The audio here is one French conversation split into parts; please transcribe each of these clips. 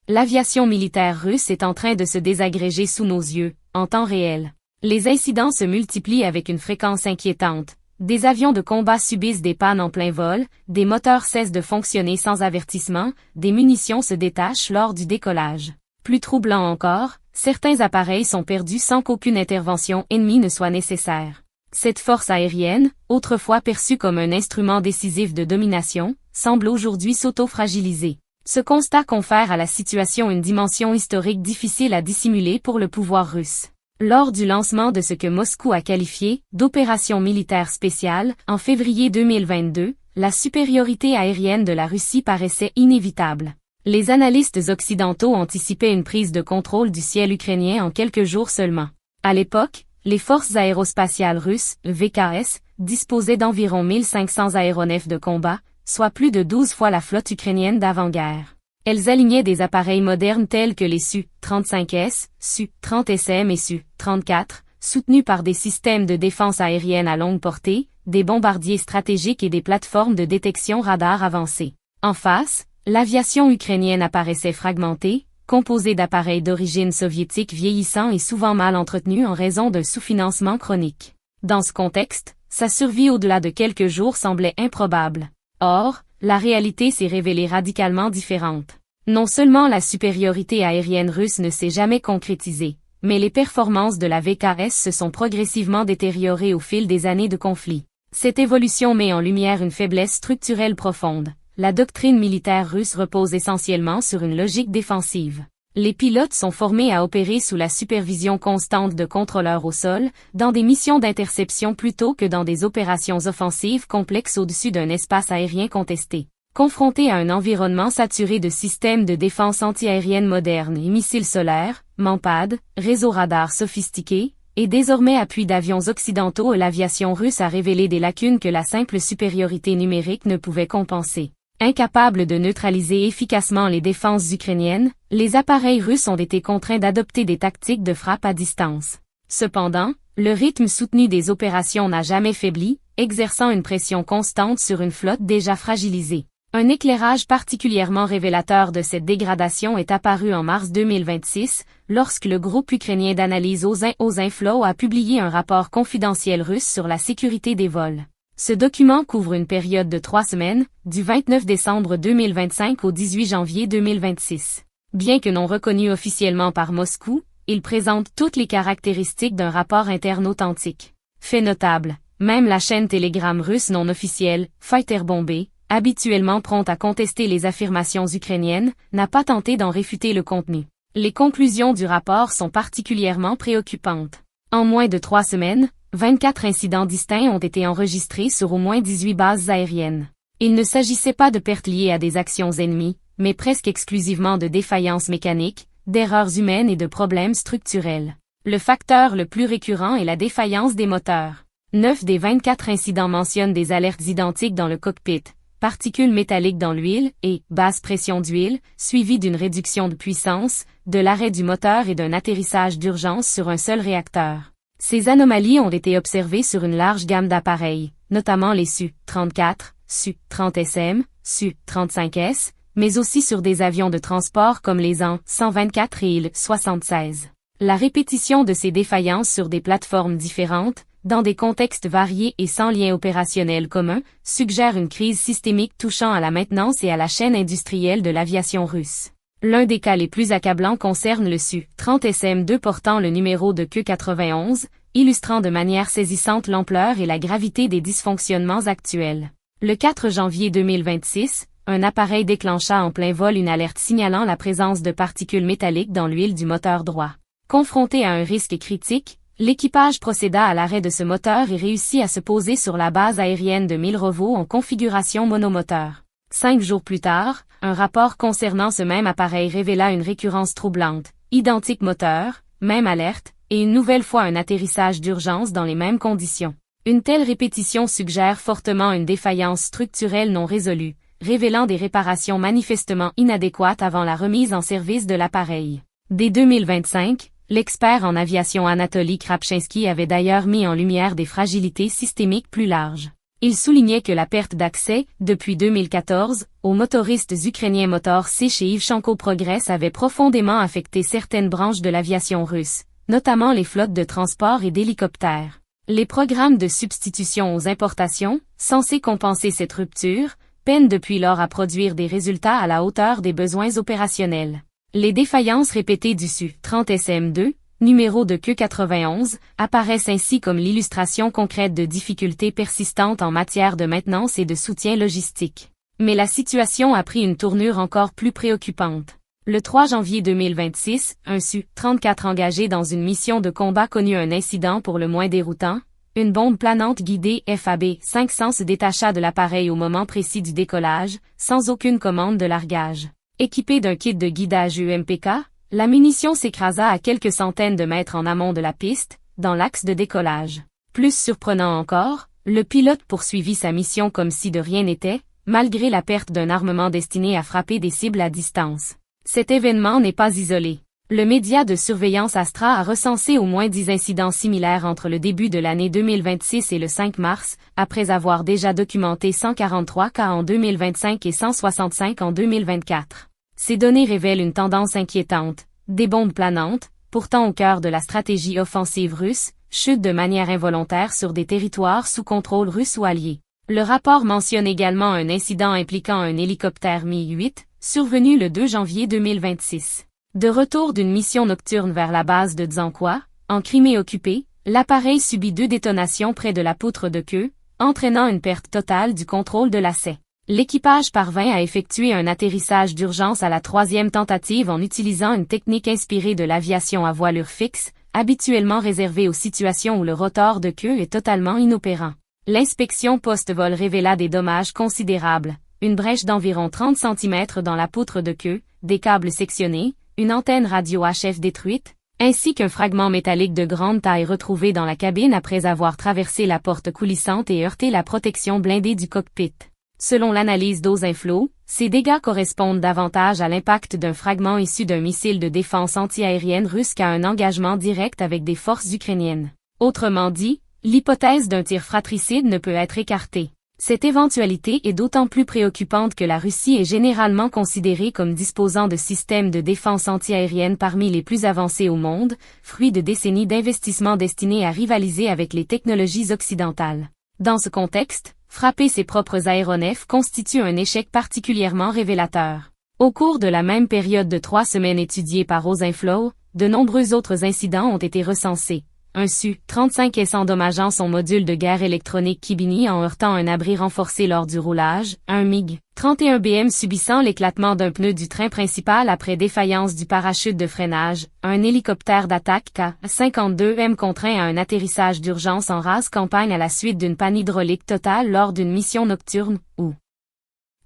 L'aviation militaire russe est en train de se désagréger sous nos yeux, en temps réel. Les incidents se multiplient avec une fréquence inquiétante. Des avions de combat subissent des pannes en plein vol, des moteurs cessent de fonctionner sans avertissement, des munitions se détachent lors du décollage. Plus troublant encore, certains appareils sont perdus sans qu'aucune intervention ennemie ne soit nécessaire. Cette force aérienne, autrefois perçue comme un instrument décisif de domination, semble aujourd'hui s'auto-fragiliser. Ce constat confère à la situation une dimension historique difficile à dissimuler pour le pouvoir russe. Lors du lancement de ce que Moscou a qualifié d'opération militaire spéciale, en février 2022, la supériorité aérienne de la Russie paraissait inévitable. Les analystes occidentaux anticipaient une prise de contrôle du ciel ukrainien en quelques jours seulement. À l'époque, les forces aérospatiales russes, VKS, disposaient d'environ 1500 aéronefs de combat, soit plus de 12 fois la flotte ukrainienne d'avant-guerre. Elles alignaient des appareils modernes tels que les Su-35S, Su-30SM et Su-34, soutenus par des systèmes de défense aérienne à longue portée, des bombardiers stratégiques et des plateformes de détection radar avancées. En face, l'aviation ukrainienne apparaissait fragmentée, composée d'appareils d'origine soviétique vieillissants et souvent mal entretenus en raison d'un sous-financement chronique. Dans ce contexte, sa survie au-delà de quelques jours semblait improbable. Or, la réalité s'est révélée radicalement différente. Non seulement la supériorité aérienne russe ne s'est jamais concrétisée, mais les performances de la VKS se sont progressivement détériorées au fil des années de conflit. Cette évolution met en lumière une faiblesse structurelle profonde. La doctrine militaire russe repose essentiellement sur une logique défensive. Les pilotes sont formés à opérer sous la supervision constante de contrôleurs au sol, dans des missions d'interception plutôt que dans des opérations offensives complexes au-dessus d'un espace aérien contesté. Confrontés à un environnement saturé de systèmes de défense antiaérienne modernes et missiles solaires, MANPAD, réseaux radars sophistiqués, et désormais appui d'avions occidentaux, l'aviation russe a révélé des lacunes que la simple supériorité numérique ne pouvait compenser. Incapables de neutraliser efficacement les défenses ukrainiennes, les appareils russes ont été contraints d'adopter des tactiques de frappe à distance. Cependant, le rythme soutenu des opérations n'a jamais faibli, exerçant une pression constante sur une flotte déjà fragilisée. Un éclairage particulièrement révélateur de cette dégradation est apparu en mars 2026, lorsque le groupe ukrainien d'analyse Ozinflow a publié un rapport confidentiel russe sur la sécurité des vols. Ce document couvre une période de 3 semaines, du 29 décembre 2025 au 18 janvier 2026. Bien que non reconnu officiellement par Moscou, il présente toutes les caractéristiques d'un rapport interne authentique. Fait notable, même la chaîne Telegram russe non officielle, Fighter Bombay, habituellement prompte à contester les affirmations ukrainiennes, n'a pas tenté d'en réfuter le contenu. Les conclusions du rapport sont particulièrement préoccupantes. En moins de 3 semaines, 24 incidents distincts ont été enregistrés sur au moins 18 bases aériennes. Il ne s'agissait pas de pertes liées à des actions ennemies, mais presque exclusivement de défaillances mécaniques, d'erreurs humaines et de problèmes structurels. Le facteur le plus récurrent est la défaillance des moteurs. 9 des 24 incidents mentionnent des alertes identiques dans le cockpit, particules métalliques dans l'huile et basse pression d'huile, suivies d'une réduction de puissance, de l'arrêt du moteur et d'un atterrissage d'urgence sur un seul réacteur. Ces anomalies ont été observées sur une large gamme d'appareils, notamment les Su-34, Su-30SM, Su-35S, mais aussi sur des avions de transport comme les An-124 et Il-76. La répétition de ces défaillances sur des plateformes différentes, dans des contextes variés et sans lien opérationnel commun, suggère une crise systémique touchant à la maintenance et à la chaîne industrielle de l'aviation russe. L'un des cas les plus accablants concerne le Su-30SM2 portant le numéro de queue 91, illustrant de manière saisissante l'ampleur et la gravité des dysfonctionnements actuels. Le 4 janvier 2026, un appareil déclencha en plein vol une alerte signalant la présence de particules métalliques dans l'huile du moteur droit. Confronté à un risque critique, l'équipage procéda à l'arrêt de ce moteur et réussit à se poser sur la base aérienne de Milrovo en configuration monomoteur. 5 jours plus tard, un rapport concernant ce même appareil révéla une récurrence troublante, identique moteur, même alerte, et une nouvelle fois un atterrissage d'urgence dans les mêmes conditions. Une telle répétition suggère fortement une défaillance structurelle non résolue, révélant des réparations manifestement inadéquates avant la remise en service de l'appareil. Dès 2025, l'expert en aviation Anatoly Krapchinsky avait d'ailleurs mis en lumière des fragilités systémiques plus larges. Il soulignait que la perte d'accès, depuis 2014, aux motoristes ukrainiens Motor C chez Ivchenko Progress avait profondément affecté certaines branches de l'aviation russe, notamment les flottes de transport et d'hélicoptères. Les programmes de substitution aux importations, censés compenser cette rupture, peinent depuis lors à produire des résultats à la hauteur des besoins opérationnels. Les défaillances répétées du Su-30 SM2, numéro de queue 91, apparaissent ainsi comme l'illustration concrète de difficultés persistantes en matière de maintenance et de soutien logistique. Mais la situation a pris une tournure encore plus préoccupante. Le 3 janvier 2026, un Su-34 engagé dans une mission de combat connut un incident pour le moins déroutant. Une bombe planante guidée FAB-500 se détacha de l'appareil au moment précis du décollage, sans aucune commande de largage. Équipée d'un kit de guidage UMPK, la munition s'écrasa à quelques centaines de mètres en amont de la piste, dans l'axe de décollage. Plus surprenant encore, le pilote poursuivit sa mission comme si de rien n'était, malgré la perte d'un armement destiné à frapper des cibles à distance. Cet événement n'est pas isolé. Le média de surveillance Astra a recensé au moins 10 incidents similaires entre le début de l'année 2026 et le 5 mars, après avoir déjà documenté 143 cas en 2025 et 165 en 2024. Ces données révèlent une tendance inquiétante. Des bombes planantes, pourtant au cœur de la stratégie offensive russe, chutent de manière involontaire sur des territoires sous contrôle russe ou allié. Le rapport mentionne également un incident impliquant un hélicoptère Mi-8, survenu le 2 janvier 2026. De retour d'une mission nocturne vers la base de Dzankoï, en Crimée occupée, l'appareil subit 2 détonations près de la poutre de queue, entraînant une perte totale du contrôle de l'asset. L'équipage parvint à effectuer un atterrissage d'urgence à la 3e tentative en utilisant une technique inspirée de l'aviation à voilure fixe, habituellement réservée aux situations où le rotor de queue est totalement inopérant. L'inspection post-vol révéla des dommages considérables, une brèche d'environ 30 cm dans la poutre de queue, des câbles sectionnés, une antenne radio HF détruite, ainsi qu'un fragment métallique de grande taille retrouvé dans la cabine après avoir traversé la porte coulissante et heurté la protection blindée du cockpit. Selon l'analyse d'Ozinflow, ces dégâts correspondent davantage à l'impact d'un fragment issu d'un missile de défense antiaérienne russe qu'à un engagement direct avec des forces ukrainiennes. Autrement dit, l'hypothèse d'un tir fratricide ne peut être écartée. Cette éventualité est d'autant plus préoccupante que la Russie est généralement considérée comme disposant de systèmes de défense antiaérienne parmi les plus avancés au monde, fruit de décennies d'investissements destinés à rivaliser avec les technologies occidentales. Dans ce contexte, frapper ses propres aéronefs constitue un échec particulièrement révélateur. Au cours de la même période de 3 semaines étudiée par Ozinflow, de nombreux autres incidents ont été recensés. Un Su-35S endommageant son module de guerre électronique Kibini en heurtant un abri renforcé lors du roulage, un MiG-31BM subissant l'éclatement d'un pneu du train principal après défaillance du parachute de freinage, un hélicoptère d'attaque K-52M contraint à un atterrissage d'urgence en rase campagne à la suite d'une panne hydraulique totale lors d'une mission nocturne, ou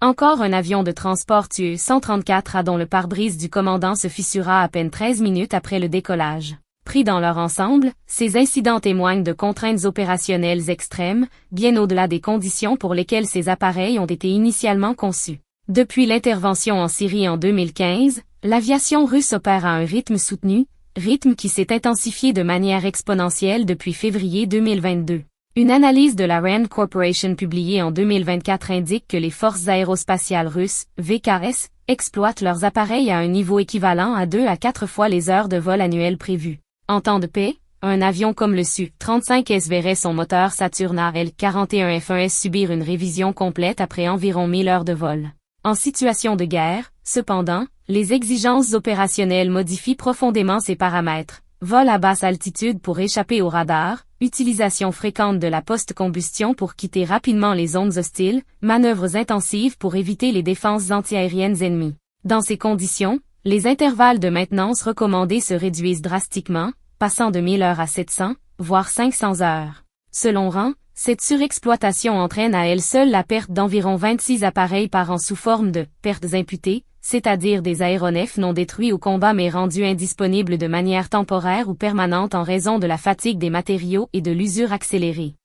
encore un avion de transport Tu-134A dont le pare-brise du commandant se fissura à peine 13 minutes après le décollage. Pris dans leur ensemble, ces incidents témoignent de contraintes opérationnelles extrêmes, bien au-delà des conditions pour lesquelles ces appareils ont été initialement conçus. Depuis l'intervention en Syrie en 2015, l'aviation russe opère à un rythme soutenu, rythme qui s'est intensifié de manière exponentielle depuis février 2022. Une analyse de la RAND Corporation publiée en 2024 indique que les forces aérospatiales russes, VKS, exploitent leurs appareils à un niveau équivalent à 2 à 4 fois les heures de vol annuelles prévues. En temps de paix, un avion comme le Su-35S verrait son moteur Saturn AL-41F1S subir une révision complète après environ 1000 heures de vol. En situation de guerre, cependant, les exigences opérationnelles modifient profondément ces paramètres. Vol à basse altitude pour échapper au radar, utilisation fréquente de la post-combustion pour quitter rapidement les zones hostiles, manœuvres intensives pour éviter les défenses antiaériennes ennemies. Dans ces conditions, les intervalles de maintenance recommandés se réduisent drastiquement, passant de 1000 heures à 700, voire 500 heures. Selon RAND, cette surexploitation entraîne à elle seule la perte d'environ 26 appareils par an sous forme de pertes imputées, c'est-à-dire des aéronefs non détruits au combat mais rendus indisponibles de manière temporaire ou permanente en raison de la fatigue des matériaux et de l'usure accélérée.